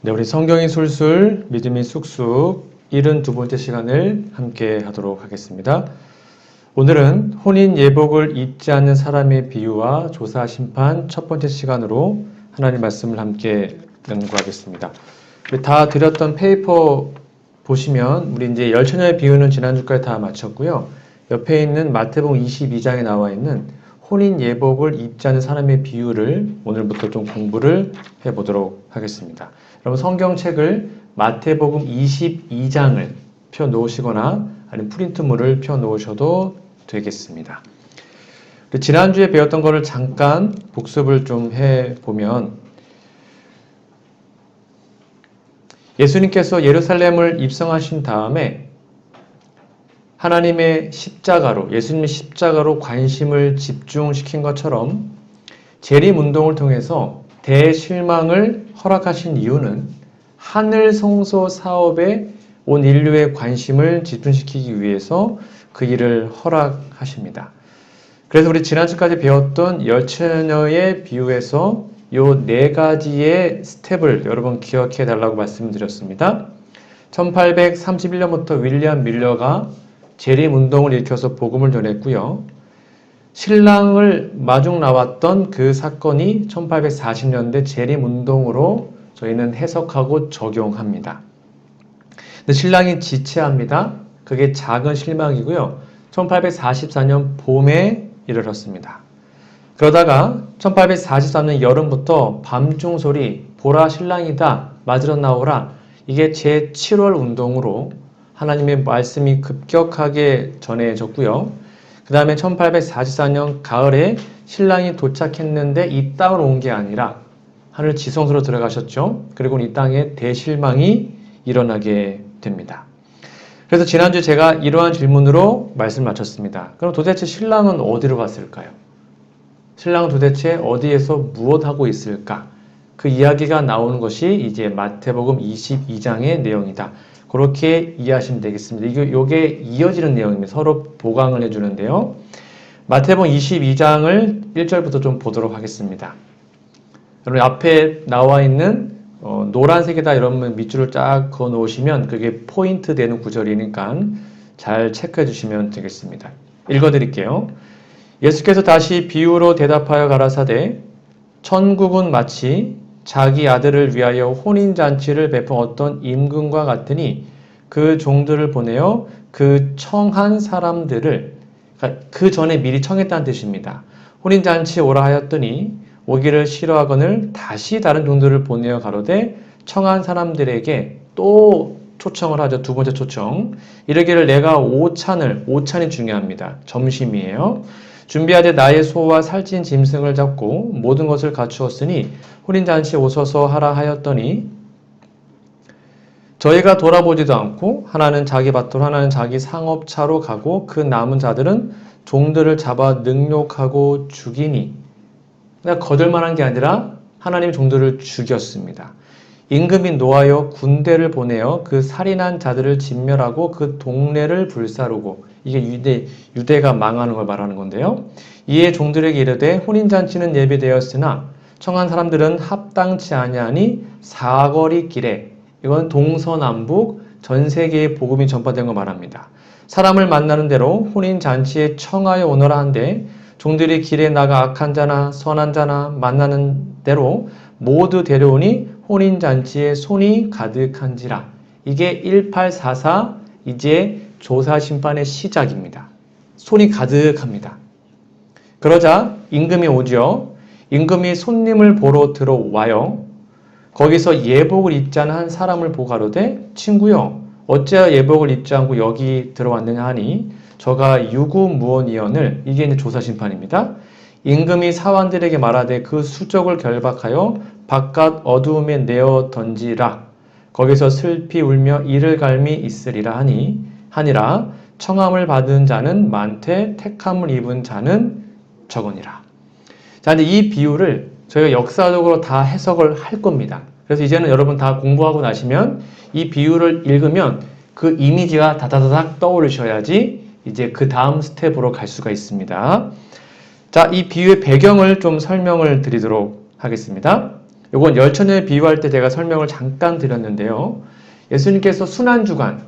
네, 우리 성경이 술술, 믿음이 쑥쑥 72번째 시간을 함께 하도록 하겠습니다. 오늘은 혼인 예복을 입지 않는 사람의 비유와 조사 심판 첫 번째 시간으로 하나님 말씀을 함께 연구하겠습니다. 다 드렸던 페이퍼 보시면 우리 이제 열처녀의 비유는 지난주까지 다 마쳤고요. 옆에 있는 마태복음 22장에 나와 있는 혼인 예복을 입지 않는 사람의 비유를 오늘부터 좀 공부를 해보도록 하겠습니다. 여러분 성경책을 마태복음 22장을 펴 놓으시거나 아니면 프린트물을 펴 놓으셔도 되겠습니다. 지난주에 배웠던 거를 잠깐 복습을 좀 해보면 예수님께서 예루살렘을 입성하신 다음에 하나님의 십자가로, 예수님의 십자가로 관심을 집중시킨 것처럼 재림운동을 통해서 대실망을 허락하신 이유는 하늘 성소 사업에 온 인류의 관심을 집중시키기 위해서 그 일을 허락하십니다. 그래서 우리 지난주까지 배웠던 열처녀의 비유에서 요 네 가지의 스텝을 여러분 기억해 달라고 말씀드렸습니다. 1831년부터 윌리엄 밀러가 재림운동을 일으켜서 복음을 전했고요. 신랑을 마중 나왔던 그 사건이 1840년대 재림운동으로 저희는 해석하고 적용합니다. 근데 신랑이 지체합니다. 그게 작은 실망이고요. 1844년 봄에 이르렀습니다. 그러다가 1843년 여름부터 밤중 소리 보라 신랑이다 맞으러 나오라 이게 제7월 운동으로 하나님의 말씀이 급격하게 전해졌고요. 그 다음에 1844년 가을에 신랑이 도착했는데 이 땅으로 온 게 아니라 하늘 지성소로 들어가셨죠. 그리고 이 땅에 대실망이 일어나게 됩니다. 그래서 지난주 제가 이러한 질문으로 말씀을 마쳤습니다. 그럼 도대체 신랑은 어디로 갔을까요? 신랑은 도대체 어디에서 무엇하고 있을까? 그 이야기가 나오는 것이 이제 마태복음 22장의 내용이다. 그렇게 이해하시면 되겠습니다. 이게 이어지는 내용입니다. 서로 보강을 해주는데요. 마태복음 22장을 1절부터 좀 보도록 하겠습니다. 여러분 앞에 나와 있는 노란색에다 여러분 밑줄을 쫙 그어 놓으시면 그게 포인트 되는 구절이니까 잘 체크해 주시면 되겠습니다. 읽어 드릴게요. 예수께서 다시 비유로 대답하여 가라사대 천국은 마치 자기 아들을 위하여 혼인잔치를 베푼 어떤 임금과 같으니 그 종들을 보내어 그 청한 사람들을 그 전에 미리 청했다는 뜻입니다. 혼인잔치에 오라 하였더니 오기를 싫어하거늘 다시 다른 종들을 보내어 가로되 청한 사람들에게 또 초청을 하죠. 두 번째 초청. 이르기를 내가 오찬이 중요합니다. 점심이에요. 준비하되 나의 소와 살찐 짐승을 잡고 모든 것을 갖추었으니 혼인잔치에 오소서 하라 하였더니 저희가 돌아보지도 않고 하나는 자기 밭으로 하나는 자기 상업차로 가고 그 남은 자들은 종들을 잡아 능욕하고 죽이니 거들만한 게 아니라 하나님의 종들을 죽였습니다. 임금이 노하여 군대를 보내어 그 살인한 자들을 진멸하고 그 동네를 불사르고 이게 유대가 망하는 걸 말하는 건데요. 이에 종들에게 이르되 혼인잔치는 예비되었으나 청한 사람들은 합당치 아니하니 사거리 길에 이건 동서남북 전 세계에 복음이 전파된 걸 말합니다. 사람을 만나는 대로 혼인잔치에 청하여 오너라 한데 종들이 길에 나가 악한 자나 선한 자나 만나는 대로 모두 데려오니 혼인잔치에 손이 가득한지라. 이게 1844 이제 조사심판의 시작입니다. 손이 가득합니다. 그러자 임금이 오죠. 임금이 손님을 보러 들어와요. 거기서 예복을 입지 않은 한 사람을 보고 가로되 친구여 어찌하여 예복을 입지 않고 여기 들어왔느냐 하니 저가 유구무원이언을 이게 이제 조사심판입니다. 임금이 사환들에게 말하되 그 수족을 결박하여 바깥 어두움에 내어 던지라. 거기서 슬피 울며 이를 갈미 있으리라 하니라. 청함을 받은 자는 많되 택함을 입은 자는 적으니라. 자, 이제 이 비유를 저희가 역사적으로 다 해석을 할 겁니다. 그래서 이제는 여러분 다 공부하고 나시면 이 비유를 읽으면 그 이미지가 다다다닥 떠오르셔야지 이제 그 다음 스텝으로 갈 수가 있습니다. 자, 이 비유의 배경을 좀 설명을 드리도록 하겠습니다. 이건 열처녀에 비유할 때 제가 설명을 잠깐 드렸는데요. 예수님께서 순환주간,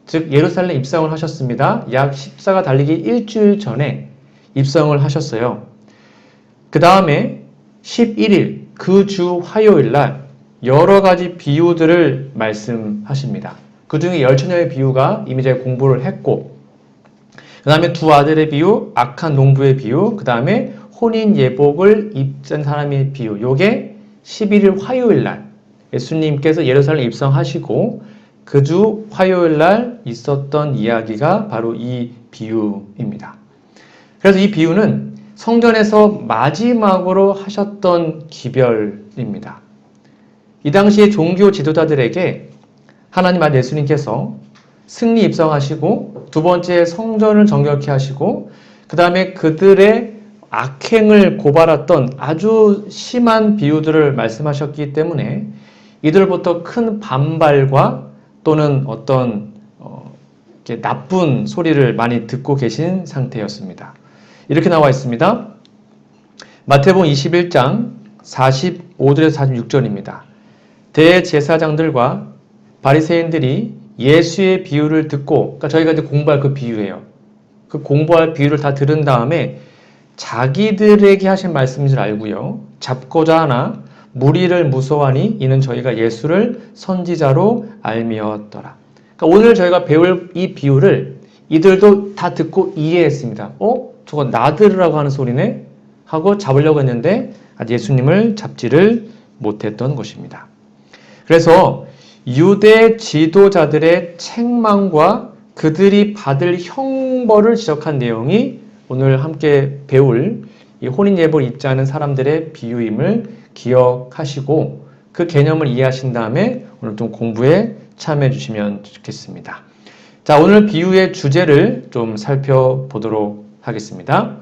즉 예루살렘 입성을 하셨습니다. 약 십자가 달리기 일주일 전에 입성을 하셨어요. 그 다음에 11일, 그 주 화요일 날 여러 가지 비유들을 말씀하십니다. 그 중에 열처녀의 비유가 이미 제가 공부를 했고, 그 다음에 두 아들의 비유, 악한 농부의 비유, 그 다음에 혼인 예복을 입은 사람의 비유, 요게 11일 화요일 날 예수님께서 예루살렘 입성하시고 그 주 화요일 날 있었던 이야기가 바로 이 비유입니다. 그래서 이 비유는 성전에서 마지막으로 하셨던 기별입니다. 이 당시에 종교 지도자들에게 하나님 아들 예수님께서 승리 입성하시고 두 번째 성전을 정결케 하시고 그 다음에 그들의 악행을 고발했던 아주 심한 비유들을 말씀하셨기 때문에 이들로부터 큰 반발과 또는 어떤 나쁜 소리를 많이 듣고 계신 상태였습니다. 이렇게 나와 있습니다. 마태복음 21장 45절에서 46절입니다. 대제사장들과 바리새인들이 예수의 비유를 듣고, 그러니까 저희가 이제 공부할 그 비유예요. 그 공부할 비유를 다 들은 다음에 자기들에게 하신 말씀인 줄 알고요. 잡고자 하나 무리를 무서워하니 이는 저희가 예수를 선지자로 알미었더라. 그러니까 오늘 저희가 배울 이 비유를 이들도 다 듣고 이해했습니다. 저거 나들으라고 하는 소리네? 하고 잡으려고 했는데 아직 예수님을 잡지를 못했던 것입니다. 그래서 유대 지도자들의 책망과 그들이 받을 형벌을 지적한 내용이 오늘 함께 배울 이 혼인예복을 입지 않은 사람들의 비유임을 기억하시고 그 개념을 이해하신 다음에 오늘 좀 공부에 참여해 주시면 좋겠습니다. 자, 오늘 비유의 주제를 좀 살펴보도록 하겠습니다.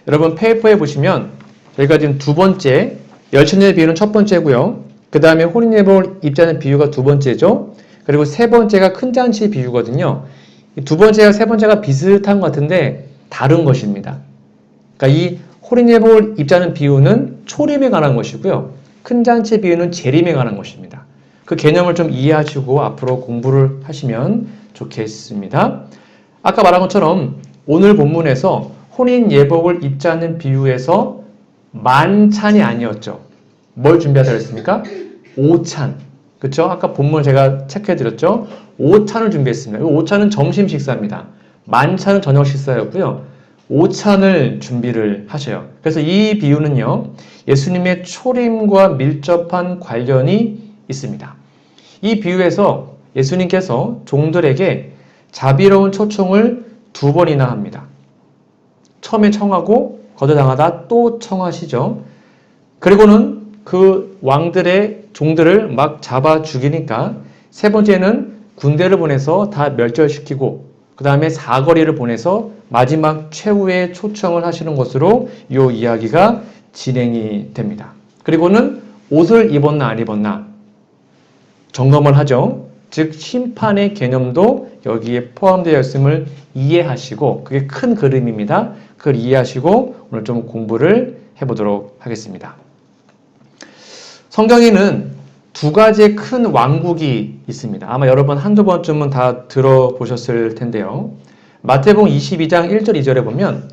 여러분 페이퍼에 보시면 저희가 지금 두 번째 열처녀의 비유는 첫 번째고요. 그 다음에 혼인예복을 입지 않은 비유가 두 번째죠. 그리고 세 번째가 큰 잔치 비유거든요. 두 번째와 세 번째가 비슷한 것 같은데 다른 것입니다. 그러니까 이 혼인예복을 입지 않은 비유는 초림에 관한 것이고요. 큰 잔치 비유는 재림에 관한 것입니다. 그 개념을 좀 이해하시고 앞으로 공부를 하시면 좋겠습니다. 아까 말한 것처럼 오늘 본문에서 혼인예복을 입지 않는 비유에서 만찬이 아니었죠. 뭘 준비하자 했습니까? 오찬. 그렇죠? 아까 본문을 제가 체크해 드렸죠. 오찬을 준비했습니다. 이 오찬은 점심 식사입니다. 만찬은 저녁 식사였고요. 오찬을 준비를 하셔요. 그래서 이 비유는요. 예수님의 초림과 밀접한 관련이 있습니다. 이 비유에서 예수님께서 종들에게 자비로운 초청을 두 번이나 합니다. 처음에 청하고 거절당하다 또 청하시죠. 그리고는 그 왕들의 종들을 막 잡아 죽이니까 세 번째는 군대를 보내서 다 멸절시키고 그 다음에 사거리를 보내서 마지막 최후의 초청을 하시는 것으로 이 이야기가 진행이 됩니다. 그리고는 옷을 입었나 안 입었나 점검을 하죠. 즉 심판의 개념도 여기에 포함되어 있음을 이해하시고 그게 큰 그림입니다. 그걸 이해하시고 오늘 좀 공부를 해보도록 하겠습니다. 성경에는 두 가지의 큰 왕국이 있습니다. 아마 여러 번 한두 번쯤은 다 들어보셨을 텐데요. 마태복음 22장 1절 2절에 보면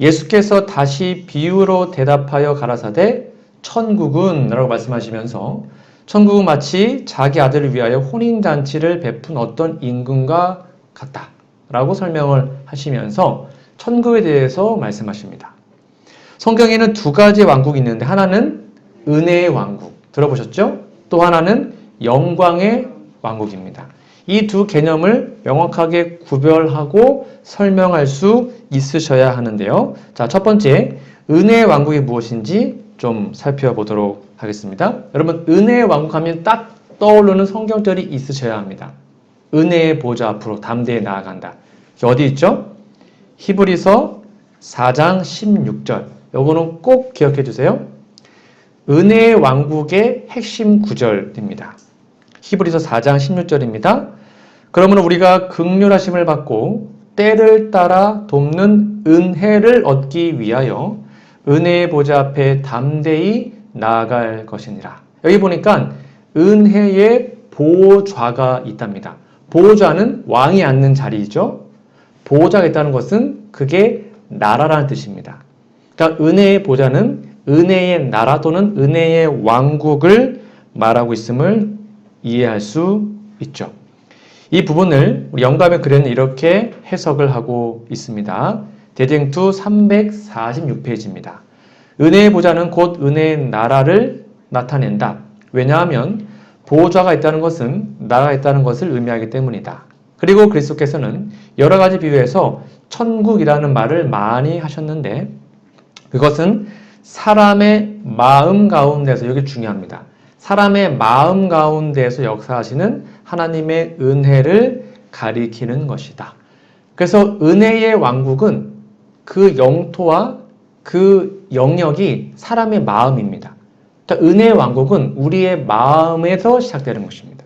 예수께서 다시 비유로 대답하여 가라사대 천국은 라고 말씀하시면서 천국은 마치 자기 아들을 위하여 혼인잔치를 베푼 어떤 임금과 같다 라고 설명을 하시면서 천국에 대해서 말씀하십니다. 성경에는 두 가지의 왕국이 있는데 하나는 은혜의 왕국 들어보셨죠? 또 하나는 영광의 왕국입니다. 이 두 개념을 명확하게 구별하고 설명할 수 있으셔야 하는데요. 자, 첫 번째, 은혜의 왕국이 무엇인지 좀 살펴보도록 하겠습니다. 여러분, 은혜의 왕국 하면 딱 떠오르는 성경절이 있으셔야 합니다. 은혜의 보좌 앞으로 담대히 나아간다. 이게 어디 있죠? 히브리서 4장 16절. 요거는 꼭 기억해 주세요. 은혜의 왕국의 핵심 구절입니다. 히브리서 4장 16절입니다. 그러면 우리가 긍휼하심을 받고 때를 따라 돕는 은혜를 얻기 위하여 은혜의 보좌 앞에 담대히 나아갈 것이니라. 여기 보니까 은혜의 보좌가 있답니다. 보좌는 왕이 앉는 자리이죠. 보좌가 있다는 것은 그게 나라라는 뜻입니다. 그러니까 은혜의 보좌는 은혜의 나라 또는 은혜의 왕국을 말하고 있음을 이해할 수 있죠. 이 부분을 우리 영감의 글에는 이렇게 해석을 하고 있습니다. 대쟁투 346페이지입니다. 은혜의 보좌는 곧 은혜의 나라를 나타낸다. 왜냐하면 보좌가 있다는 것은 나라가 있다는 것을 의미하기 때문이다. 그리고 그리스도께서는 여러 가지 비유에서 천국이라는 말을 많이 하셨는데 그것은 사람의 마음 가운데서, 여기 중요합니다. 사람의 마음 가운데서 역사하시는 하나님의 은혜를 가리키는 것이다. 그래서 은혜의 왕국은 그 영토와 그 영역이 사람의 마음입니다. 그러니까 은혜의 왕국은 우리의 마음에서 시작되는 것입니다.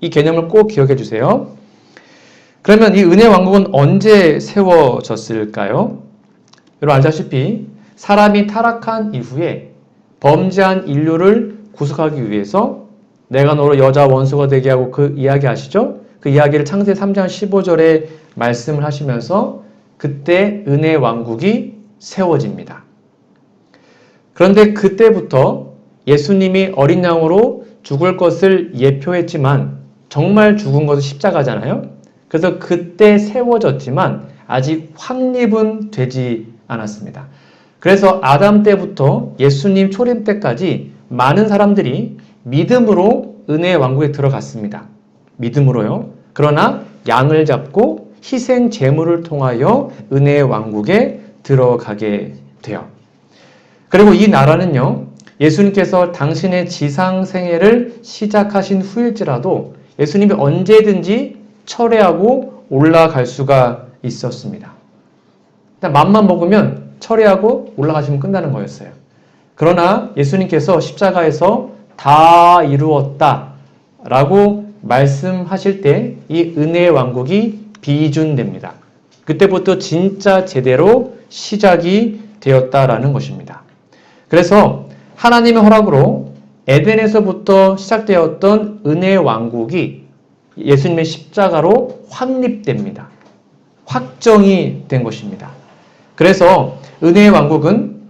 이 개념을 꼭 기억해 주세요. 그러면 이 은혜의 왕국은 언제 세워졌을까요? 여러분 알다시피 사람이 타락한 이후에 범죄한 인류를 구속하기 위해서 내가 너로 여자 원수가 되게 하고 그 이야기 아시죠? 그 이야기를 창세기 3장 15절에 말씀을 하시면서 그때 은혜의 왕국이 세워집니다. 그런데 그때부터 예수님이 어린 양으로 죽을 것을 예표했지만 정말 죽은 것은 십자가잖아요. 그래서 그때 세워졌지만 아직 확립은 되지 않았습니다. 그래서 아담 때부터 예수님 초림 때까지 많은 사람들이 믿음으로 은혜의 왕국에 들어갔습니다. 믿음으로요. 그러나 양을 잡고 희생 제물을 통하여 은혜의 왕국에 들어가게 돼요. 그리고 이 나라는요. 예수님께서 당신의 지상 생애를 시작하신 후일지라도 예수님이 언제든지 철회하고 올라갈 수가 있었습니다. 맘만 먹으면 철회하고 올라가시면 끝나는 거였어요. 그러나 예수님께서 십자가에서 다 이루었다 라고 말씀하실 때 이 은혜의 왕국이 비준됩니다. 그때부터 진짜 제대로 시작이 되었다라는 것입니다. 그래서 하나님의 허락으로 에덴에서부터 시작되었던 은혜의 왕국이 예수님의 십자가로 확립됩니다. 확정이 된 것입니다. 그래서 은혜의 왕국은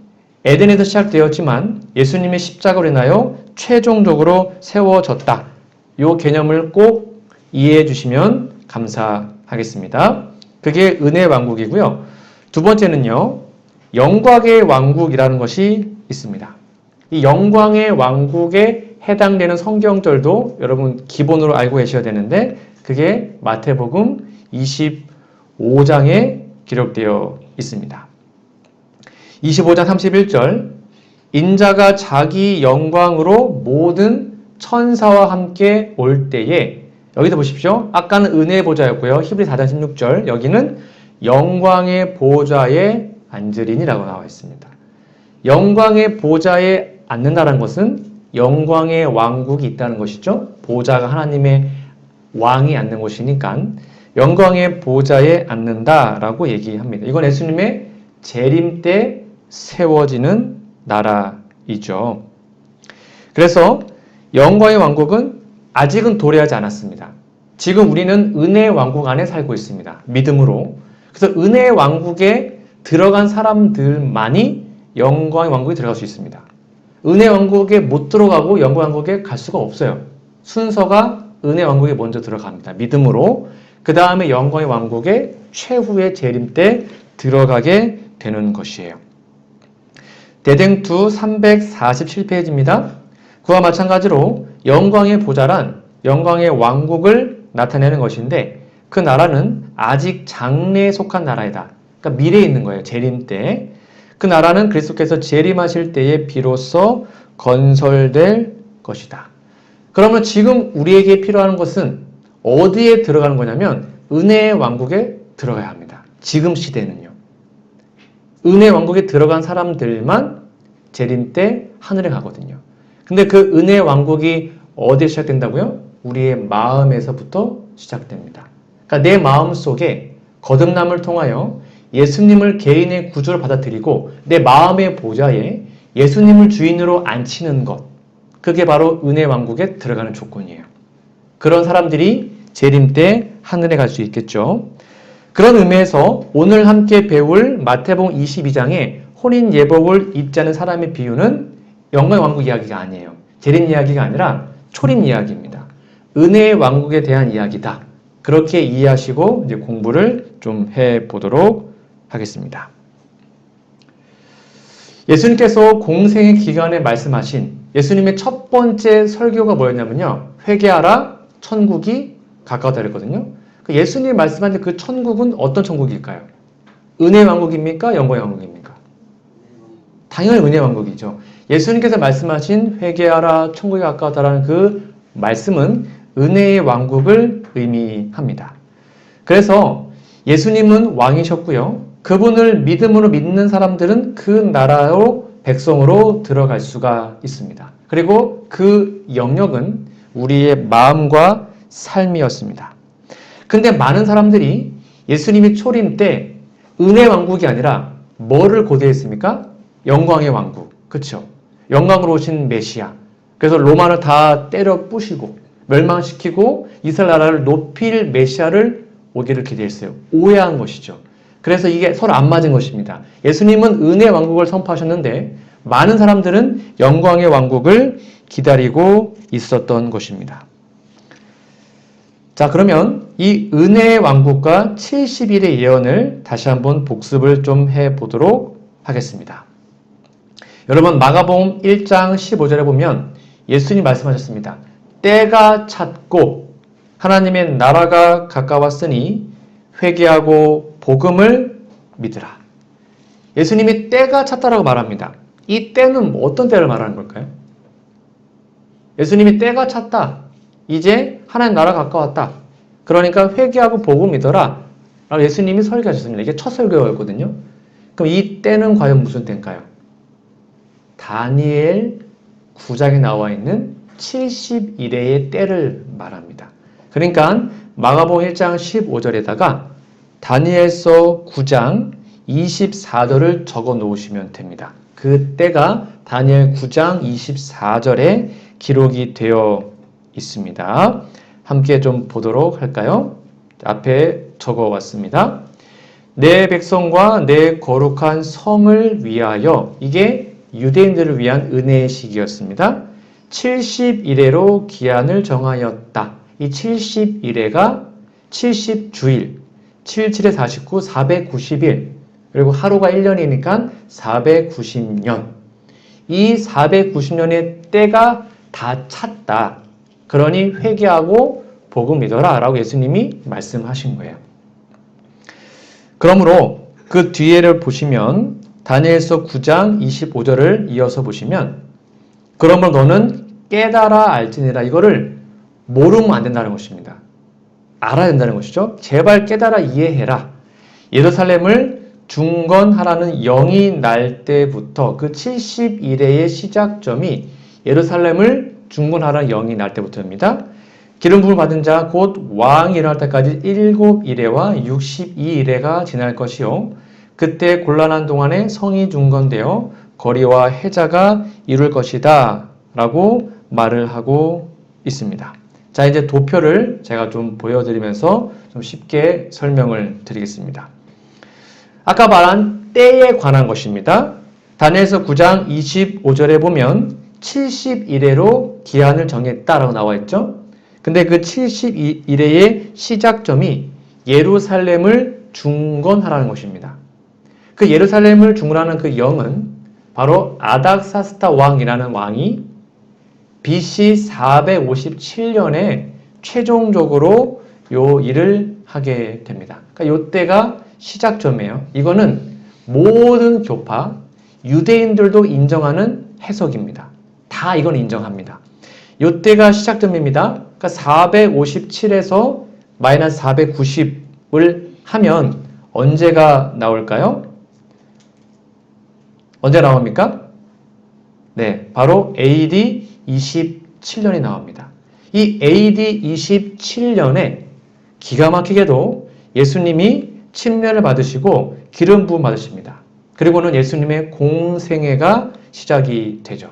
에덴에서 시작되었지만 예수님의 십자가로 인하여 최종적으로 세워졌다. 이 개념을 꼭 이해해 주시면 감사하겠습니다. 그게 은혜의 왕국이고요. 두 번째는요. 영광의 왕국이라는 것이 있습니다. 이 영광의 왕국에 해당되는 성경절도 여러분 기본으로 알고 계셔야 되는데 그게 마태복음 25장에 기록되어 있습니다. 25장 31절 인자가 자기 영광으로 모든 천사와 함께 올 때에 여기서 보십시오. 아까는 은혜의 보좌였고요. 히브리 4장 16절 여기는 영광의 보좌에 앉으리니라고 나와 있습니다. 영광의 보좌에 앉는다는 것은 영광의 왕국이 있다는 것이죠. 보좌가 하나님의 왕이 앉는 곳이니까 영광의 보좌에 앉는다라고 얘기합니다. 이건 예수님의 재림 때 세워지는 나라이죠. 그래서 영광의 왕국은 아직은 도래하지 않았습니다. 지금 우리는 은혜의 왕국 안에 살고 있습니다. 믿음으로. 그래서 은혜의 왕국에 들어간 사람들만이 영광의 왕국에 들어갈 수 있습니다. 은혜 왕국에 못 들어가고 영광 왕국에 갈 수가 없어요. 순서가 은혜 왕국에 먼저 들어갑니다. 믿음으로. 그 다음에 영광의 왕국에 최후의 재림 때 들어가게 되는 것이에요. 대댕투 347페이지입니다. 그와 마찬가지로 영광의 보좌란 영광의 왕국을 나타내는 것인데 그 나라는 아직 장래에 속한 나라이다. 그러니까 미래에 있는 거예요. 재림 때. 그 나라는 그리스도께서 재림하실 때에 비로소 건설될 것이다. 그러면 지금 우리에게 필요한 것은 어디에 들어가는 거냐면 은혜의 왕국에 들어가야 합니다. 지금 시대는요. 은혜의 왕국에 들어간 사람들만 재림 때 하늘에 가거든요. 근데 그 은혜의 왕국이 어디에 시작된다고요? 우리의 마음에서부터 시작됩니다. 그러니까 내 마음 속에 거듭남을 통하여 예수님을 개인의 구주로 받아들이고 내 마음의 보좌에 예수님을 주인으로 앉히는 것. 그게 바로 은혜 왕국에 들어가는 조건이에요. 그런 사람들이 재림 때 하늘에 갈 수 있겠죠. 그런 의미에서 오늘 함께 배울 마태복음 22장에 혼인 예복을 입지 않은 사람의 비유는 영광의 왕국 이야기가 아니에요. 재림 이야기가 아니라 초림 이야기입니다. 은혜의 왕국에 대한 이야기다. 그렇게 이해하시고 이제 공부를 좀 해보도록 하겠습니다. 예수님께서 공생의 기간에 말씀하신 예수님의 첫 번째 설교가 뭐였냐면요. 회개하라, 천국이 가까웠다 그랬거든요. 예수님이 말씀하신 그 천국은 어떤 천국일까요? 은혜의 왕국입니까? 영광의 왕국입니까? 당연히 은혜의 왕국이죠. 예수님께서 말씀하신 회개하라, 천국이 가까웠다라는 그 말씀은 은혜의 왕국을 의미합니다. 그래서 예수님은 왕이셨고요. 그분을 믿음으로 믿는 사람들은 그 나라로 백성으로 들어갈 수가 있습니다. 그리고 그 영역은 우리의 마음과 삶이었습니다. 근데 많은 사람들이 예수님이 초림 때 은혜 왕국이 아니라 뭐를 고대했습니까? 영광의 왕국. 그렇죠? 영광으로 오신 메시아. 그래서 로마를 다 때려 부시고 멸망시키고 이스라엘 나라를 높일 메시아를 오기를 기대했어요. 오해한 것이죠. 그래서 이게 서로 안 맞은 것입니다. 예수님은 은혜의 왕국을 선포하셨는데 많은 사람들은 영광의 왕국을 기다리고 있었던 것입니다. 자, 그러면 이 은혜의 왕국과 70일의 예언을 다시 한번 복습을 좀 해보도록 하겠습니다. 여러분, 마가복음 1장 15절에 보면 예수님 말씀하셨습니다. 때가 찼고 하나님의 나라가 가까웠으니 회개하고 복음을 믿으라. 예수님이 때가 찼다라고 말합니다. 이 때는 어떤 때를 말하는 걸까요? 예수님이 때가 찼다. 이제 하나님 나라가 가까웠다. 그러니까 회개하고 복음 믿어라. 라고 예수님이 설교하셨습니다. 이게 첫 설교였거든요. 그럼 이 때는 과연 무슨 때일까요? 다니엘 9장에 나와 있는 70일의 때를 말합니다. 그러니까 마가복음 1장 15절에다가 다니엘서 9장 24절을 적어 놓으시면 됩니다. 그 때가 다니엘 9장 24절에 기록이 되어 있습니다. 함께 좀 보도록 할까요? 앞에 적어 왔습니다. 내 백성과 내 거룩한 성을 위하여, 이게 유대인들을 위한 은혜의 시기였습니다. 70일에로 기한을 정하였다. 이 70일에가 70주일, 77에 49, 490일, 그리고 하루가 1년이니까 490년. 이 490년의 때가 다 찼다. 그러니 회개하고 복음 믿어라 라고 예수님이 말씀하신 거예요. 그러므로 그 뒤에를 보시면 다니엘서 9장 25절을 이어서 보시면 그러므로 너는 깨달아 알지니라. 이거를 모르면 안 된다는 것입니다. 알아야 된다는 것이죠. 제발 깨달아 이해해라. 예루살렘을 중건하라는 영이 날 때부터 그 70일의 시작점이 예루살렘을 중건하라는 영이 날 때부터입니다. 기름 부음을 받은 자 곧 왕이 일어날 때까지 7일에와 62일에가 지날 것이요. 그때 곤란한 동안에 성이 중건되어 거리와 해자가 이룰 것이다 라고 말을 하고 있습니다. 자, 이제 도표를 제가 좀 보여드리면서 좀 쉽게 설명을 드리겠습니다. 아까 말한 때에 관한 것입니다. 다니엘서 9장 25절에 보면 70일에로 기한을 정했다라고 나와 있죠. 근데 그 70일의 시작점이 예루살렘을 중건하라는 것입니다. 그 예루살렘을 중건하는 그 영은 바로 아닥사스다 왕이라는 왕이 BC 457년에 최종적으로 요 일을 하게 됩니다. 그러니까 요 때가 시작점이에요. 이거는 모든 교파, 유대인들도 인정하는 해석입니다. 다 이건 인정합니다. 요 때가 시작점입니다. 그러니까 457에서 마이너스 490을 하면 언제가 나올까요? 언제 나옵니까? 네, 바로 AD 27년이 나옵니다. 이 AD 27년에 기가 막히게도 예수님이 침례를 받으시고 기름 부음 받으십니다. 그리고는 예수님의 공생애가 시작이 되죠.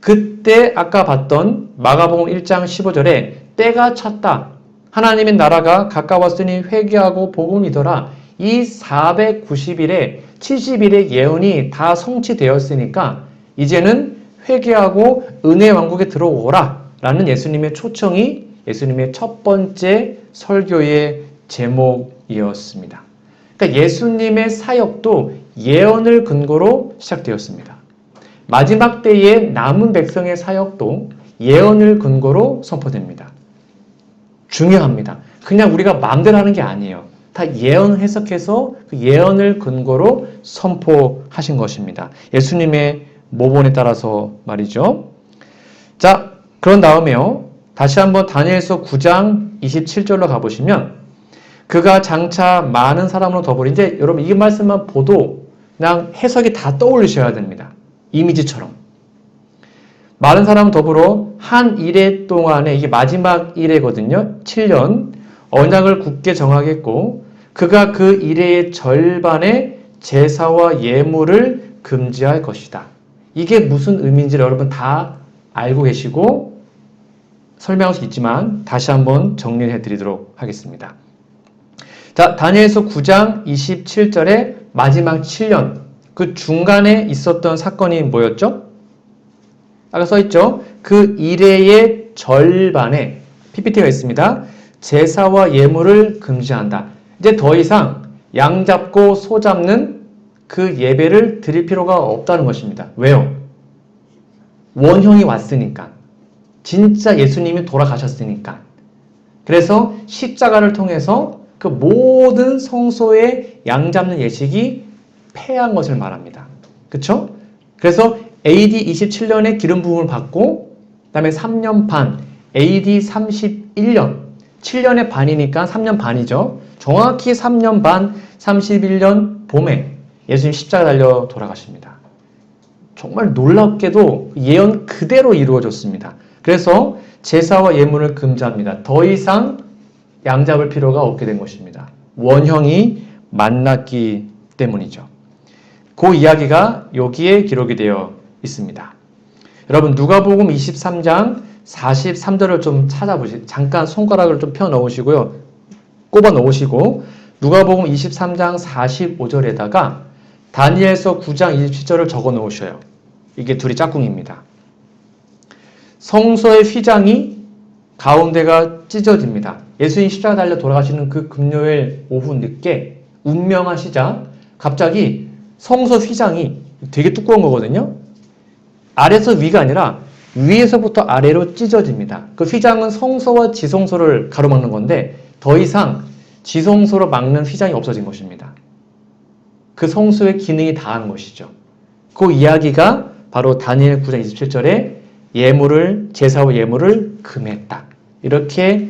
그때 아까 봤던 마가복음 1장 15절에 때가 찼다. 하나님의 나라가 가까웠으니 회개하고 복음을 믿어라. 이 490일에 70일의 예언이 다 성취되었으니까 이제는 회개하고 은혜의 왕국에 들어오라 라는 예수님의 초청이 예수님의 첫 번째 설교의 제목이었습니다. 그러니까 예수님의 사역도 예언을 근거로 시작되었습니다. 마지막 때에 남은 백성의 사역도 예언을 근거로 선포됩니다. 중요합니다. 그냥 우리가 마음대로 하는 게 아니에요. 다 예언을 해석해서 그 예언을 근거로 선포하신 것입니다. 예수님의 모본에 따라서 말이죠. 자, 그런 다음에요. 다시 한번 다니엘서 9장 27절로 가보시면 그가 장차 많은 사람으로 더불어 이제 여러분 이 말씀만 보도 그냥 해석이 다 떠올리셔야 됩니다. 이미지처럼. 많은 사람 더불어 한 일해 동안에 이게 마지막 일해거든요. 7년 언약을 굳게 정하겠고 그가 그 일해의 절반의 제사와 예물을 금지할 것이다. 이게 무슨 의미인지 여러분 다 알고 계시고 설명할 수 있지만 다시 한번 정리해 드리도록 하겠습니다. 자, 다니엘서 9장 27절에 마지막 7년 그 중간에 있었던 사건이 뭐였죠? 아까 써있죠? 그 일해의 절반에 PPT가 있습니다. 제사와 예물을 금지한다. 이제 더 이상 양 잡고 소 잡는 그 예배를 드릴 필요가 없다는 것입니다. 왜요? 원형이 왔으니까. 진짜 예수님이 돌아가셨으니까. 그래서 십자가를 통해서 그 모든 성소의 양 잡는 예식이 폐한 것을 말합니다. 그쵸? 그래서 AD 27년에 기름 부음을 받고 그 다음에 3년 반, AD 31년, 7년의 반이니까 3년 반이죠. 정확히 3년 반, 31년 봄에 예수님 십자가 달려 돌아가십니다. 정말 놀랍게도 예언 그대로 이루어졌습니다. 그래서 제사와 예물을 금지합니다. 더 이상 양 잡을 필요가 없게 된 것입니다. 원형이 만났기 때문이죠. 그 이야기가 여기에 기록이 되어 있습니다. 여러분 누가복음 23장 43절을 좀 찾아보시고 잠깐 손가락을 좀 펴 넣으시고요. 꼽아 넣으시고 누가복음 23장 45절에다가 다니엘서 9장 27절을 적어 놓으셔요. 이게 둘이 짝꿍입니다. 성소의 휘장이 가운데가 찢어집니다. 예수님 십자가 달려 돌아가시는 그 금요일 오후 늦게 운명하시자 갑자기 성소 휘장이 되게 두꺼운 거거든요. 아래서 위가 아니라 위에서부터 아래로 찢어집니다. 그 휘장은 성소와 지성소를 가로막는 건데 더 이상 지성소로 막는 휘장이 없어진 것입니다. 그 성소의 기능이 다한 것이죠. 그 이야기가 바로 다니엘 9장 27절에 예물을 제사와 예물을 금했다. 이렇게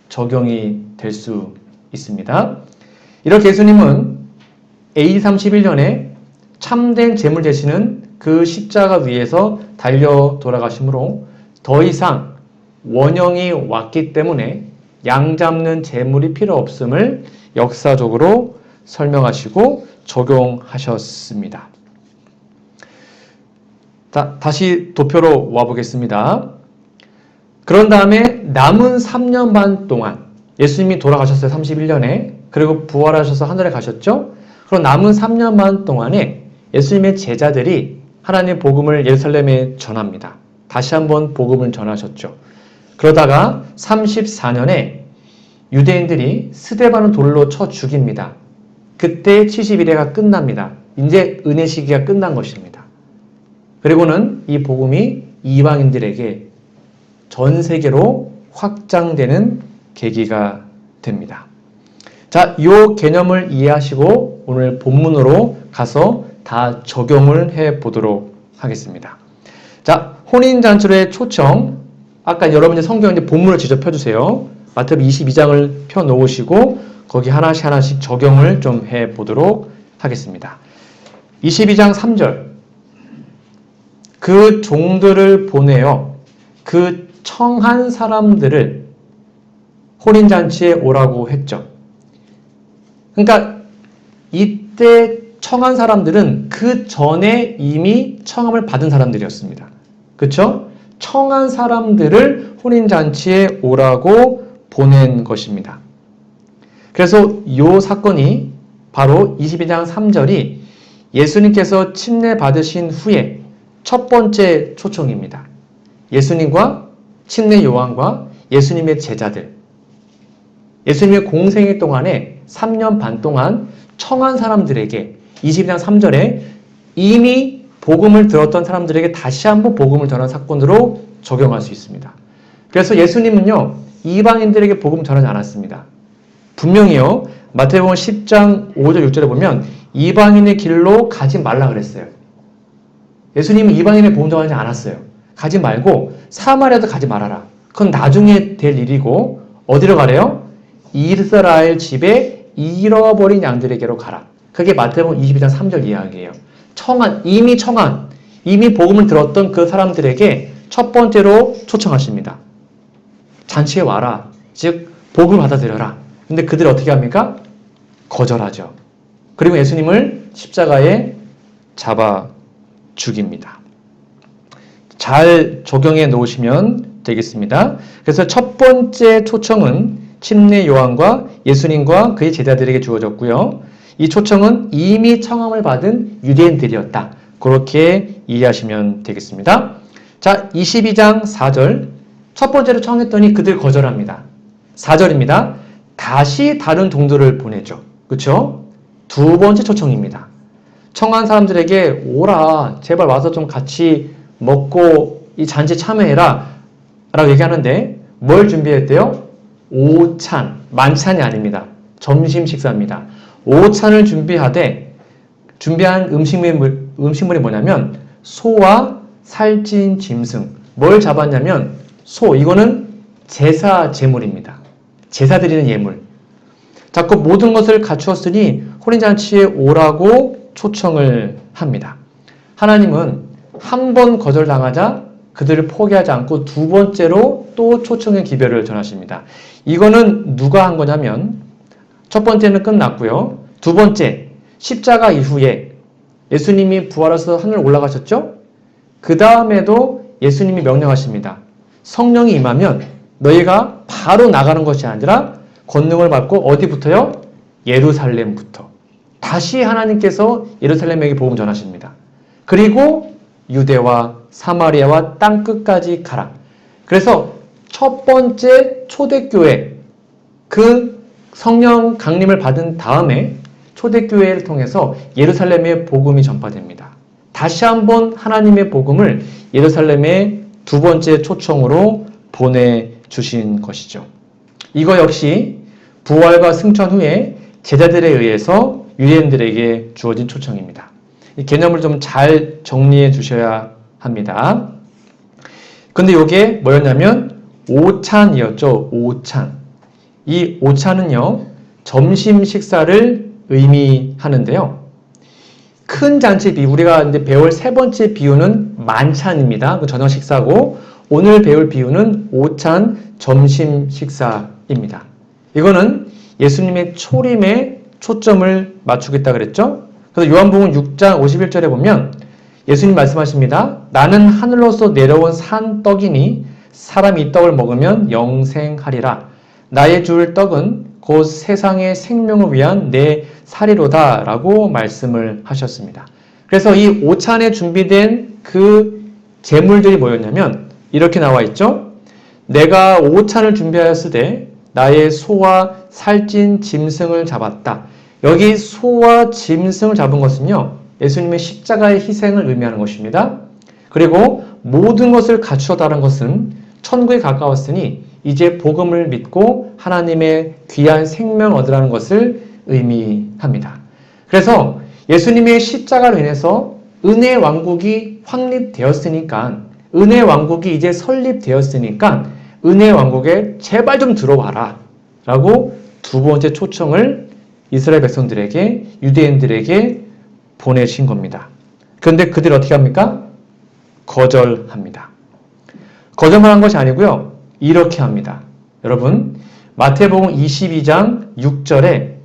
적용이 될 수 있습니다. 이렇게 예수님은 AD 31년에 참된 제물 제시는 그 십자가 위에서 달려 돌아가심으로 더 이상 원형이 왔기 때문에 양 잡는 제물이 필요 없음을 역사적으로 설명하시고 적용하셨습니다. 다시 도표로 와보겠습니다. 그런 다음에 남은 3년 반 동안 예수님이 돌아가셨어요. 31년에. 그리고 부활하셔서 하늘에 가셨죠. 그럼 남은 3년 반 동안에 예수님의 제자들이 하나님의 복음을 예루살렘에 전합니다. 다시 한번 복음을 전하셨죠. 그러다가 34년에 유대인들이 스데반을 돌로 쳐 죽입니다. 그때 70일회가 끝납니다. 이제 은혜 시기가 끝난 것입니다. 그리고는 이 복음이 이방인들에게 전 세계로 확장되는 계기가 됩니다. 자, 이 개념을 이해하시고 오늘 본문으로 가서 다 적용을 해 보도록 하겠습니다. 자, 혼인잔치의 초청. 아까 여러분이 성경 이제 본문을 직접 펴주세요. 마태복음 22장을 펴 놓으시고 거기 하나씩 적용을 좀 해 보도록 하겠습니다. 22장 3절. 그 종들을 보내어 그 청한 사람들을 혼인잔치에 오라고 했죠. 그러니까 이때 청한 사람들은 그 전에 이미 청함을 받은 사람들이었습니다. 그쵸? 청한 사람들을 혼인잔치에 오라고 보낸 것입니다. 그래서 이 사건이 바로 22장 3절이 예수님께서 침례 받으신 후에 첫 번째 초청입니다. 예수님과 침례 요한과 예수님의 제자들, 예수님의 공생애 동안에 3년 반 동안 청한 사람들에게 22장 3절에 이미 복음을 들었던 사람들에게 다시 한번 복음을 전한 사건으로 적용할 수 있습니다. 그래서 예수님은요, 이방인들에게 복음 전하지 않았습니다. 분명히요, 마태복음 10장 5절 6절에 보면 이방인의 길로 가지 말라 그랬어요. 예수님은 이방인의 복음 전하지 않았어요. 가지 말고 사마리아도 가지 말아라. 그건 나중에 될 일이고 어디로 가래요? 이스라엘 집에 잃어버린 양들에게로 가라. 그게 마태복음 22장 3절 이야기예요. 이미 복음을 들었던 그 사람들에게 첫 번째로 초청하십니다. 잔치에 와라. 즉 복음을 받아들여라. 근데 그들이 어떻게 합니까? 거절하죠. 그리고 예수님을 십자가에 잡아 죽입니다. 잘 적용해 놓으시면 되겠습니다. 그래서 첫 번째 초청은 침례 요한과 예수님과 그의 제자들에게 주어졌고요. 이 초청은 이미 청함을 받은 유대인들이었다. 그렇게 이해하시면 되겠습니다. 자, 22장 4절. 첫 번째로 청했더니 그들 거절합니다. 4절입니다. 다시 다른 동들을 보내죠. 그렇죠? 두 번째 초청입니다. 청한 사람들에게 오라. 제발 와서 좀 같이 먹고 이 잔치에 참여해라. 라고 얘기하는데 뭘 준비했대요? 오찬. 만찬이 아닙니다. 점심 식사입니다. 오찬을 준비한 음식물이 뭐냐면 소와 살찐 짐승. 뭘 잡았냐면 소. 이거는 제사 제물입니다. 제사 드리는 예물. 자꾸 모든 것을 갖추었으니 혼인잔치에 오라고 초청을 합니다. 하나님은 한 번 거절당하자 그들을 포기하지 않고 두 번째로 또 초청의 기별을 전하십니다. 이거는 누가 한 거냐면 첫 번째는 끝났고요. 두 번째, 십자가 이후에 예수님이 부활해서 하늘 올라가셨죠? 그 다음에도 예수님이 명령하십니다. 성령이 임하면 너희가 바로 나가는 것이 아니라 권능을 받고 어디부터요? 예루살렘부터. 다시 하나님께서 예루살렘에게 복음 전하십니다. 그리고 유대와 사마리아와 땅끝까지 가라. 그래서 첫 번째 초대교회, 그 성령 강림을 받은 다음에 초대교회를 통해서 예루살렘의 복음이 전파됩니다. 다시 한번 하나님의 복음을 예루살렘의 두 번째 초청으로 보내주신 것이죠. 이거 역시 부활과 승천 후에 제자들에 의해서 유대인들에게 주어진 초청입니다. 이 개념을 좀 잘 정리해 주셔야 합니다. 근데 이게 뭐였냐면 오찬이었죠. 오찬. 이 오찬은요, 점심 식사를 의미하는데요. 큰 잔치 우리가 이제 배울 세 번째 비유는 만찬입니다. 그 저녁 식사고, 오늘 배울 비유는 오찬 점심 식사입니다. 이거는 예수님의 초림에 초점을 맞추겠다 그랬죠? 그래서 요한복음 6장 51절에 보면 예수님 말씀하십니다. 나는 하늘로서 내려온 산 떡이니 사람이 이 떡을 먹으면 영생하리라. 나의 줄 떡은 곧 세상의 생명을 위한 내 살이로다 라고 말씀을 하셨습니다. 그래서 이 오찬에 준비된 그 제물들이 뭐였냐면 이렇게 나와 있죠. 내가 오찬을 준비하였으되 나의 소와 살찐 짐승을 잡았다. 여기 소와 짐승을 잡은 것은요, 예수님의 십자가의 희생을 의미하는 것입니다. 그리고 모든 것을 갖추었다는 것은 천국에 가까웠으니 이제 복음을 믿고 하나님의 귀한 생명을 얻으라는 것을 의미합니다. 그래서 예수님의 십자가로 인해서 은혜의 왕국이 확립되었으니까, 은혜의 왕국이 이제 설립되었으니까 은혜의 왕국에 제발 좀 들어와라 라고 두 번째 초청을 이스라엘 백성들에게, 유대인들에게 보내신 겁니다. 그런데 그들이 어떻게 합니까? 거절합니다. 거절만 한 것이 아니고요. 이렇게 합니다. 여러분, 마태복음 22장 6절에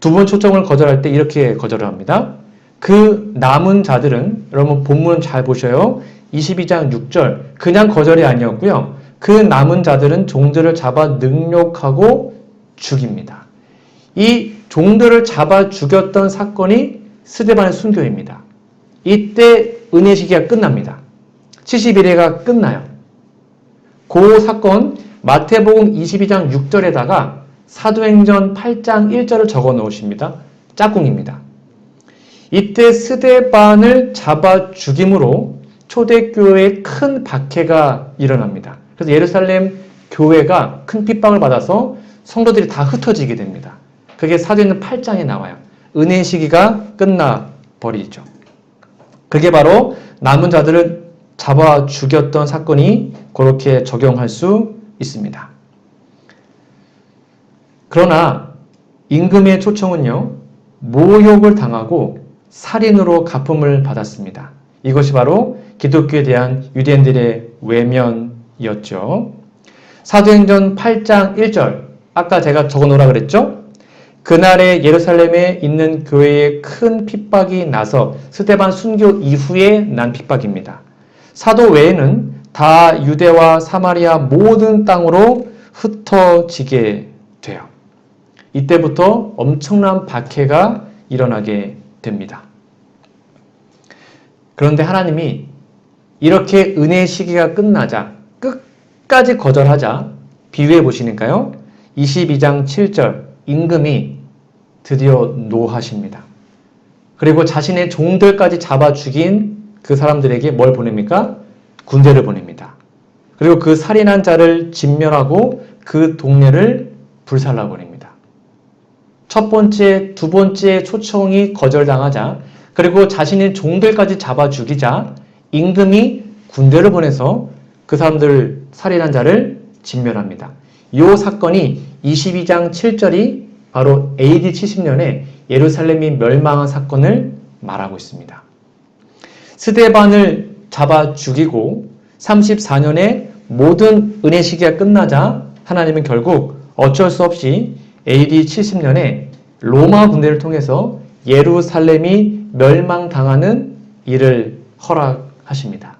두 번 초청을 거절할 때 이렇게 거절을 합니다. 그 남은 자들은, 여러분 본문 잘 보셔요. 22장 6절 그냥 거절이 아니었고요. 그 남은 자들은 종들을 잡아 능욕하고 죽입니다. 이 종들을 잡아 죽였던 사건이 스데반의 순교입니다. 이때 은혜 시기가 끝납니다. 70일회가 끝나요. 그 사건 마태복음 22장 6절에다가 사도행전 8장 1절을 적어 놓으십니다. 짝꿍입니다. 이때 스데반을 잡아 죽임으로 초대교회에 큰 박해가 일어납니다. 그래서 예루살렘 교회가 큰 핍박을 받아서 성도들이 다 흩어지게 됩니다. 그게 사도행전 8장에 나와요. 은혜 시기가 끝나버리죠. 그게 바로 남은 자들을 잡아 죽였던 사건이 그렇게 적용할 수 있습니다. 그러나 임금의 초청은요, 모욕을 당하고 살인으로 갚음을 받았습니다. 이것이 바로 기독교에 대한 유대인들의 외면이었죠. 사도행전 8장 1절, 아까 제가 적어놓으라 그랬죠? 그날에 예루살렘에 있는 교회에 큰 핍박이 나서 스데반 순교 이후에 난 핍박입니다. 사도 외에는 다 유대와 사마리아 모든 땅으로 흩어지게 돼요. 이때부터 엄청난 박해가 일어나게 됩니다. 그런데 하나님이 이렇게 은혜의 시기가 끝나자 끝까지 거절하자 비유해 보시니까요. 22장 7절 임금이 드디어 노하십니다. 그리고 자신의 종들까지 잡아 죽인 그 사람들에게 뭘 보냅니까? 군대를 보냅니다. 그리고 그 살인한 자를 진멸하고 그 동네를 불살라 보냅니다. 첫 번째, 두 번째 초청이 거절당하자 그리고 자신의 종들까지 잡아 죽이자 임금이 군대를 보내서 그 사람들을 살인한 자를 진멸합니다. 이 사건이 22장 7절이 바로 AD 70년에 예루살렘이 멸망한 사건을 말하고 있습니다. 스데반을 잡아 죽이고 34년에 모든 은혜 시기가 끝나자 하나님은 결국 어쩔 수 없이 AD 70년에 로마 군대를 통해서 예루살렘이 멸망당하는 일을 허락하십니다.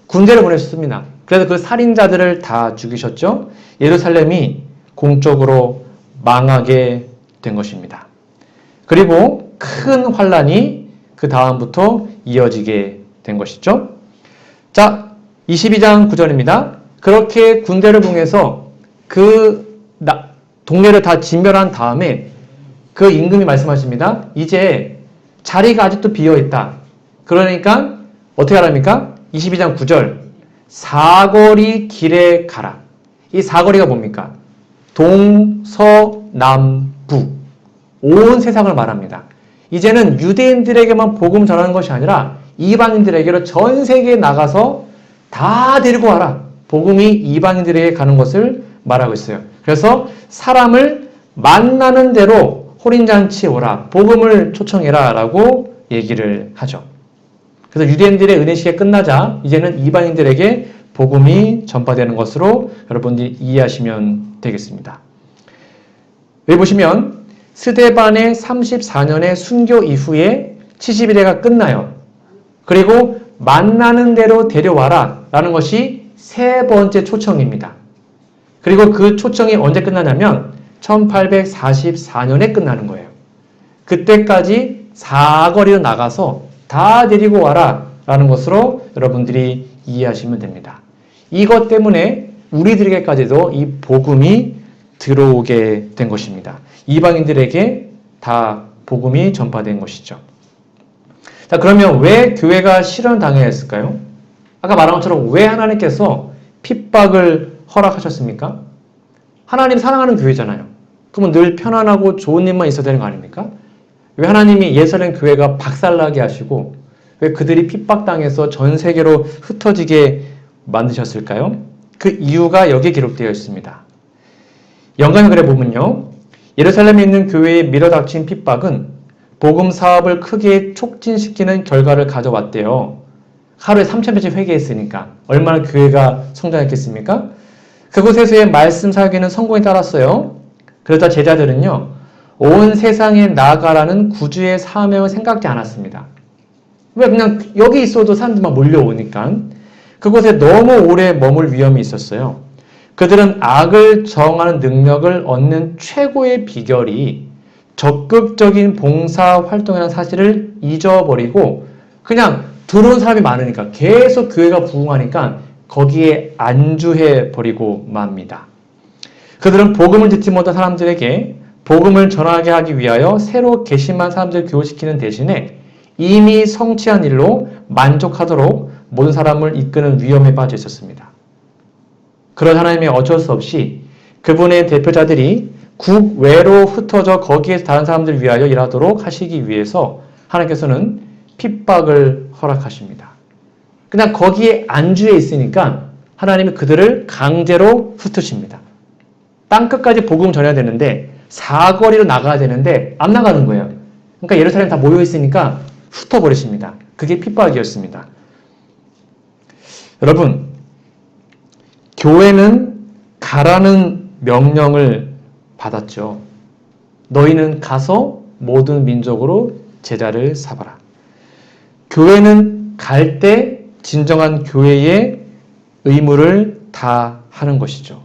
군대를 보내셨습니다. 그래서 그 살인자들을 다 죽이셨죠. 예루살렘이 공적으로 망하게 된 것입니다. 그리고 큰 환란이 그 다음부터 이어지게 된 것이죠. 자, 22장 9절입니다. 그렇게 군대를 보내서 그 동네를 다 진멸한 다음에 그 임금이 말씀하십니다. 이제 자리가 아직도 비어있다. 그러니까 어떻게 하랍니까? 22장 9절 사거리 길에 가라. 이 사거리가 뭡니까? 동서남북 온 세상을 말합니다. 이제는 유대인들에게만 복음 전하는 것이 아니라 이방인들에게로 전 세계에 나가서 다 데리고 와라. 복음이 이방인들에게 가는 것을 말하고 있어요. 그래서 사람을 만나는 대로 호린잔치에 오라. 복음을 초청해라 라고 얘기를 하죠. 그래서 유대인들의 은혜 시기가 끝나자 이제는 이방인들에게 복음이 전파되는 것으로 여러분들이 이해하시면 되겠습니다. 여기 보시면 스데반의 34년의 순교 이후에 70일회가 끝나요. 그리고 만나는 대로 데려와라 라는 것이 세 번째 초청입니다. 그리고 그 초청이 언제 끝나냐면 1844년에 끝나는 거예요. 그때까지 사거리로 나가서 다 데리고 와라 라는 것으로 여러분들이 이해하시면 됩니다. 이것 때문에 우리들에게까지도 이 복음이 들어오게 된 것입니다. 이방인들에게 다 복음이 전파된 것이죠. 자, 그러면 왜 교회가 실현당했을까요? 아까 말한 것처럼 왜 하나님께서 핍박을 허락하셨습니까? 하나님 사랑하는 교회잖아요. 그러면 늘 편안하고 좋은 일만 있어야 되는 거 아닙니까? 왜 하나님이 예루살렘 교회가 박살나게 하시고 왜 그들이 핍박당해서 전 세계로 흩어지게 만드셨을까요? 그 이유가 여기에 기록되어 있습니다. 연간의 글에 보면요. 예루살렘에 있는 교회에 밀어닥친 핍박은 복음 사업을 크게 촉진시키는 결과를 가져왔대요. 하루에 3,000배씩 회개했으니까 얼마나 교회가 성장했겠습니까? 그곳에서의 말씀 사역에는 성공에 따랐어요. 그러다 제자들은요. 온 세상에 나아가라는 구주의 사명을 생각지 않았습니다. 왜 그냥 여기 있어도 사람들만 몰려오니까. 그곳에 너무 오래 머물 위험이 있었어요. 그들은 악을 저항하는 능력을 얻는 최고의 비결이 적극적인 봉사 활동이라는 사실을 잊어버리고 그냥 들어온 사람이 많으니까 계속 교회가 부흥하니까 거기에 안주해 버리고 맙니다. 그들은 복음을 듣지 못한 사람들에게 복음을 전하게 하기 위하여 새로 개심한 사람들을 교육시키는 대신에 이미 성취한 일로 만족하도록 모든 사람을 이끄는 위험에 빠져 있었습니다. 그런 하나님이 어쩔 수 없이 그분의 대표자들이 국외로 흩어져 거기에서 다른 사람들을 위하여 일하도록 하시기 위해서 하나님께서는 핍박을 허락하십니다. 그냥 거기에 안주해 있으니까 하나님이 그들을 강제로 흩으십니다. 땅끝까지 복음 전해야 되는데 사거리로 나가야 되는데 안 나가는 거예요. 그러니까 예루살렘 다 모여 있으니까 흩어버리십니다. 그게 핍박이었습니다. 여러분, 교회는 가라는 명령을 받았죠. 너희는 가서 모든 민족으로 제자를 삼아라. 교회는 갈 때 진정한 교회의 의무를 다 하는 것이죠.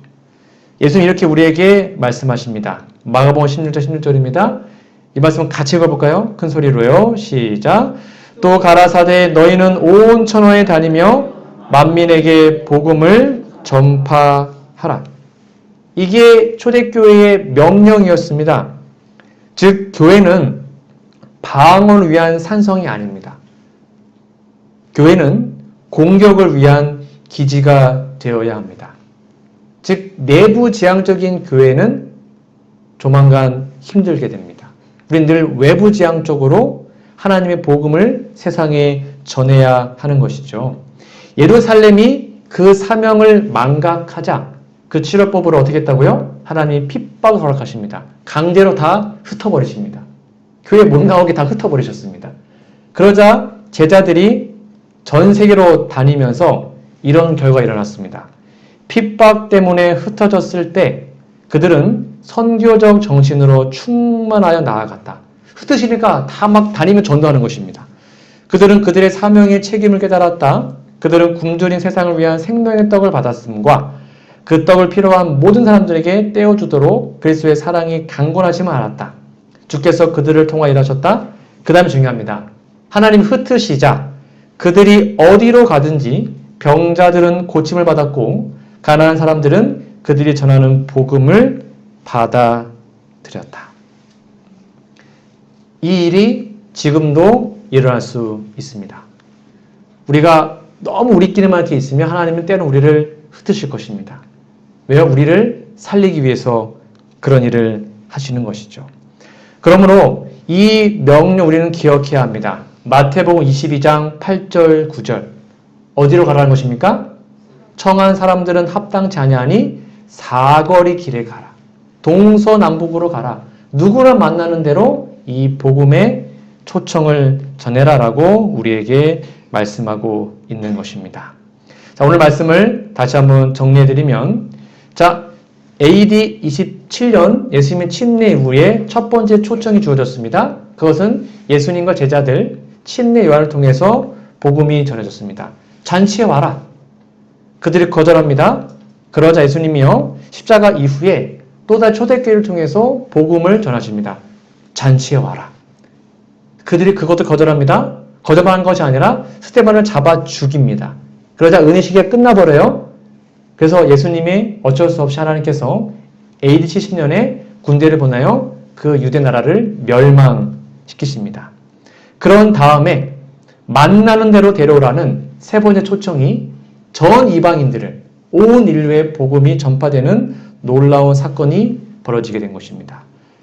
예수님 이렇게 우리에게 말씀하십니다. 마가복음 16절 16절입니다. 이 말씀 같이 읽어볼까요? 큰 소리로요. 시작. 또 가라사대 너희는 온 천하에 다니며 만민에게 복음을 전파하라. 이게 초대교회의 명령이었습니다. 즉 교회는 방언을 위한 산성이 아닙니다. 교회는 공격을 위한 기지가 되어야 합니다. 즉 내부지향적인 교회는 조만간 힘들게 됩니다. 우리는 늘 외부지향적으로 하나님의 복음을 세상에 전해야 하는 것이죠. 예루살렘이 그 사명을 망각하자 그 치료법으로 어떻게 했다고요? 하나님이 핍박을 허락하십니다. 강제로 다 흩어버리십니다. 교회 못 나오게 다 흩어버리셨습니다. 그러자 제자들이 전 세계로 다니면서 이런 결과가 일어났습니다. 핍박 때문에 흩어졌을 때 그들은 선교적 정신으로 충만하여 나아갔다. 흩으시니까 다 막 다니며 전도하는 것입니다. 그들은 그들의 사명의 책임을 깨달았다. 그들은 굶주린 세상을 위한 생명의 떡을 받았음과 그 떡을 필요한 모든 사람들에게 떼어주도록 그리스도의 사랑이 강건하심을 알았다. 주께서 그들을 통하여 일하셨다. 그 다음에 중요합니다. 하나님 흩으시자 그들이 어디로 가든지 병자들은 고침을 받았고 가난한 사람들은 그들이 전하는 복음을 받아들였다. 이 일이 지금도 일어날 수 있습니다. 우리가 너무 우리끼리만 이렇게 있으면 하나님은 때는 우리를 흩으실 것입니다. 왜요? 우리를 살리기 위해서 그런 일을 하시는 것이죠. 그러므로 이 명령 우리는 기억해야 합니다. 마태복음 22장 8절 9절 어디로 가라는 것입니까? 청한 사람들은 합당치 아니하니 사거리 길에 가라. 동서남북으로 가라. 누구나 만나는 대로 이 복음의 초청을 전해라라고 우리에게 말씀하고 있는 것입니다. 자, 오늘 말씀을 다시 한번 정리해드리면 자, AD 27년 예수님의 침례 이후에 첫 번째 초청이 주어졌습니다. 그것은 예수님과 제자들 침례 요한을 통해서 복음이 전해졌습니다. 잔치에 와라. 그들이 거절합니다. 그러자 예수님이요 십자가 이후에 또다시 초대교회를 통해서 복음을 전하십니다. 잔치에 와라. 그들이 그것도 거절합니다. 거절하는 것이 아니라 스데반을 잡아 죽입니다. 그러자 은혜 시기가 끝나버려요. 그래서 예수님이 어쩔 수 없이 하나님께서 AD 70년에 군대를 보내어 그 유대 나라를 멸망시키십니다. 그런 다음에 만나는 대로 데려오라는 세 번째 초청이 전 이방인들을 온 인류의 복음이 전파되는 놀라운 사건이 벌어지게 된 것입니다.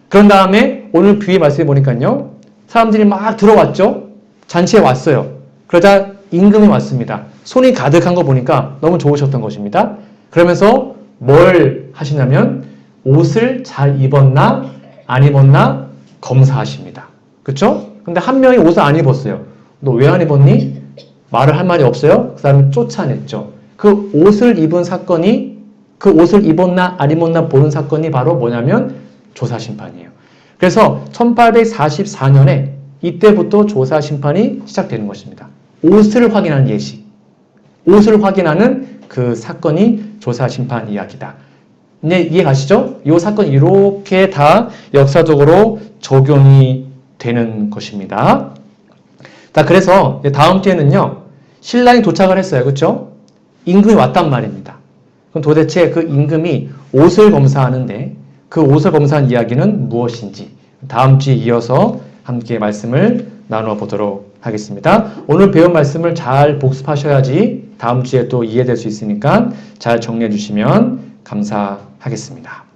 그런 다음에 오늘 비유의 말씀에 보니까요. 사람들이 막 들어왔죠. 잔치에 왔어요. 그러자 임금이 왔습니다. 손이 가득한 거 보니까 너무 좋으셨던 것입니다. 그러면서 뭘 하시냐면 옷을 잘 입었나 안 입었나 검사하십니다. 그렇죠? 근데 한 명이 옷을 안 입었어요. 너 왜 안 입었니? 말을 할 말이 없어요. 그 사람을 쫓아냈죠. 그 옷을 입은 사건이 그 옷을 입었나 안 입었나 보는 사건이 바로 뭐냐면 조사심판이에요. 그래서 1844년에 이때부터 조사심판이 시작되는 것입니다. 옷을 확인하는 예식. 옷을 확인하는 그 사건이 조사 심판 이야기다. 네, 이해 가시죠? 이 사건이 이렇게 다 역사적으로 적용이 되는 것입니다. 자, 그래서 다음 주에는요, 신랑이 도착을 했어요. 그렇죠? 임금이 왔단 말입니다. 그럼 도대체 그 임금이 옷을 검사하는데 그 옷을 검사한 이야기는 무엇인지 다음 주에 이어서 함께 말씀을 나누어 보도록 하겠습니다. 오늘 배운 말씀을 잘 복습하셔야지 다음 주에 또 이해될 수 있으니까 잘 정리해 주시면 감사하겠습니다.